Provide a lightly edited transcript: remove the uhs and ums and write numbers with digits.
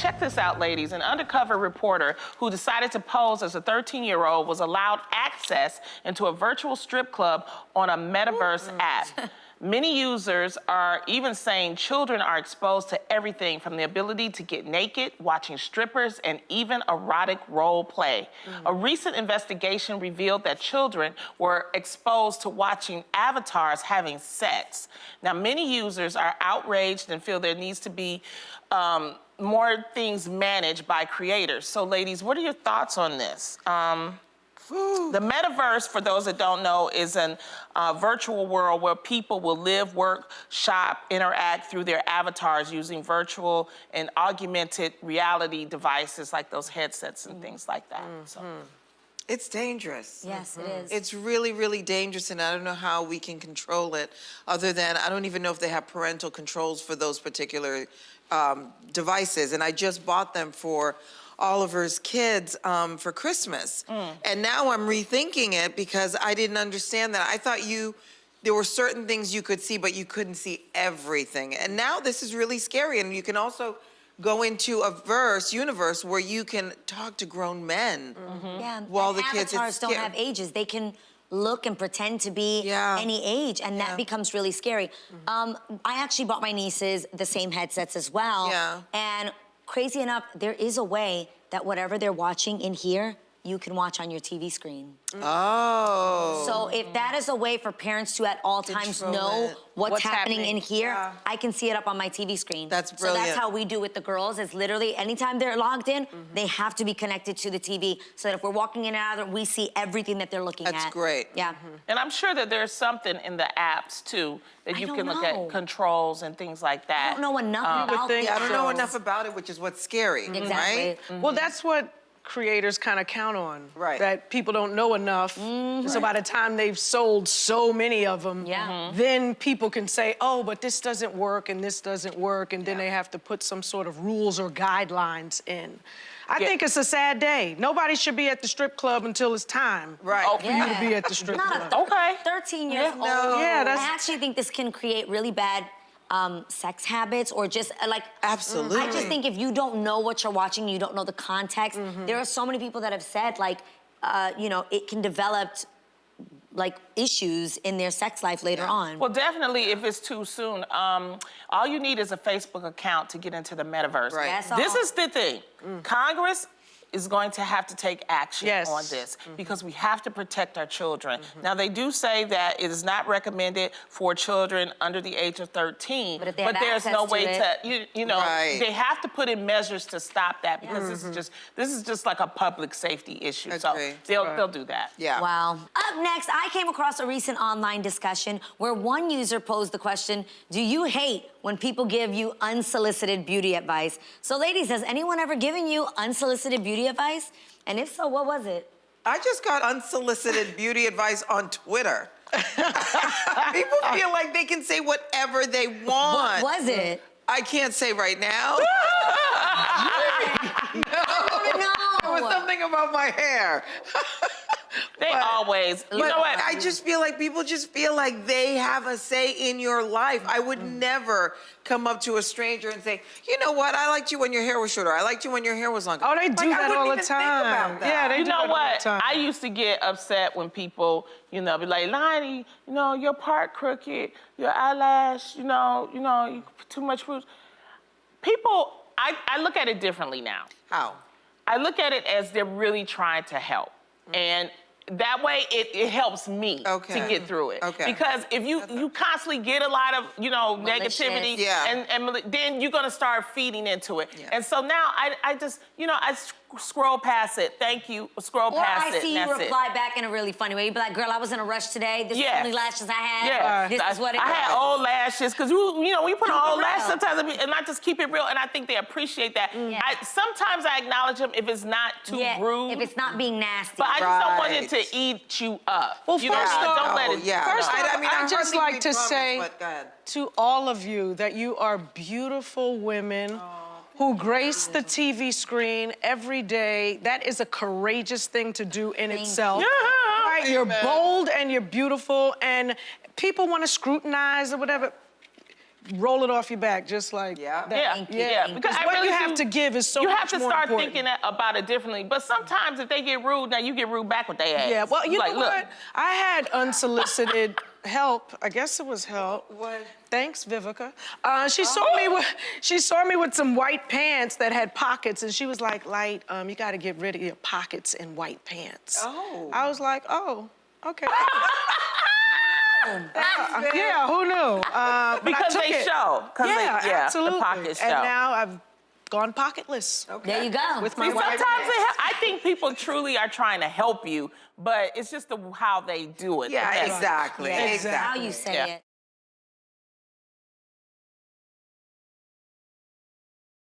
check this out, ladies. An undercover reporter who decided to pose as a 13-year-old was allowed access into a virtual strip club on a Metaverse app. Many users are even saying children are exposed to everything from the ability to get naked, watching strippers, and even erotic role play. A recent investigation revealed that children were exposed to watching avatars having sex. Now, many users are outraged and feel there needs to be more things managed by creators. So, ladies, what are your thoughts on this? The Metaverse, for those that don't know, is a virtual world where people will live, work, shop, interact through their avatars using virtual and augmented reality devices like those headsets and things like that. So. It's dangerous. Yes, it is. It's really, really dangerous, and I don't know how we can control it other than, I don't even know if they have parental controls for those particular devices, and I just bought them for Oliver's kids for Christmas. And now I'm rethinking it because I didn't understand that. I thought there were certain things you could see, but you couldn't see everything. And now this is really scary. And you can also go into a universe where you can talk to grown men. Yeah, while and the kids avatars don't have ages. They can look and pretend to be any age, and that becomes really scary. I actually bought my nieces the same headsets as well. And crazy enough, there is a way that whatever they're watching in here, you can watch on your TV screen. Oh. So if that is a way for parents to at all times know what's happening in here, I can see it up on my TV screen. That's brilliant. So that's how we do with the girls, is literally anytime they're logged in, they have to be connected to the TV so that if we're walking in and out, we see everything that they're looking at. That's great. Yeah. And I'm sure that there's something in the apps, too, that you can look at controls and things like that. I don't know enough about I don't know enough about it, which is what's scary, right? Well, that's what creators kind of count on, that people don't know enough. So by the time they've sold so many of them, then people can say, oh, but this doesn't work and this doesn't work, and then they have to put some sort of rules or guidelines in. I think it's a sad day. Nobody should be at the strip club until it's time for you to be at the strip club. 13 years old. I actually think this can create really bad sex habits, or just like... Absolutely. I just think if you don't know what you're watching, you don't know the context, there are so many people that have said, like, you know, it can develop, like, issues in their sex life later on. Well, definitely, if it's too soon, all you need is a Facebook account to get into the Metaverse. This is the thing. Congress is going to have to take action on this because we have to protect our children. Now, they do say that it is not recommended for children under the age of 13, but there's no way to, you know, they have to put in measures to stop that because this is just like a public safety issue. So they'll do that. Wow. Up next, I came across a recent online discussion where one user posed the question, do you hate when people give you unsolicited beauty advice? So ladies, has anyone ever given you unsolicited beauty advice? And if so, what was it? I just got unsolicited beauty advice on Twitter. People feel like they can say whatever they want. What was it? I can't say right now. No. It was something about my hair. They always, you know what? I just feel like people just feel like they have a say in your life. I would never come up to a stranger and say, you know what, I liked you when your hair was shorter. I liked you when your hair was longer. Oh, they do that all the time. Yeah, they do that all the time. I used to get upset when people, you know, be like, Lonnie, you know, your part crooked, your eyelash, you know, you put too much rouge. People, I look at it differently now. How? I look at it as they're really trying to help. And that way, it helps me to get through it. Because if you constantly get a lot of, you know, negativity, and then you're gonna start feeding into it. And so now I just, you know, I scroll past it. Thank you. Scroll past it. Or I see you reply back in a really funny way. You'd be like, girl, I was in a rush today. This is the only lashes I had. This is what it was. I had old lashes, because you know, when you put on old lashes sometimes, and I just keep it real, and I think they appreciate that. Sometimes I acknowledge them if it's not too rude. If it's not being nasty. But I just don't want it to eat you up. Well, you first off, don't let it. First off, I just like to say to all of you that you are beautiful women who grace the TV screen every day. That is a courageous thing to do in itself. Right? You're bold and you're beautiful, and people want to scrutinize or whatever. roll it off your back, just like that. Yeah. Because what you have to give is so much more You have to start important. thinking about it differently. But sometimes if they get rude, now you get rude back with their ass. Yeah, well, you like, know what? I had unsolicited help. I guess it was help. What? Thanks, Vivica. She saw me with some white pants that had pockets, and she was like, "Light, you got to get rid of your pockets in white pants." Oh. I was like, "Oh, okay." Yeah, who knew? But because I took they it. show. Absolutely. The pockets show. And now I've gone pocketless. Okay. There you go. With my Sometimes white I think people truly are trying to help you, but it's just how they do it. Yeah, exactly. Yeah, Exactly. how you say it.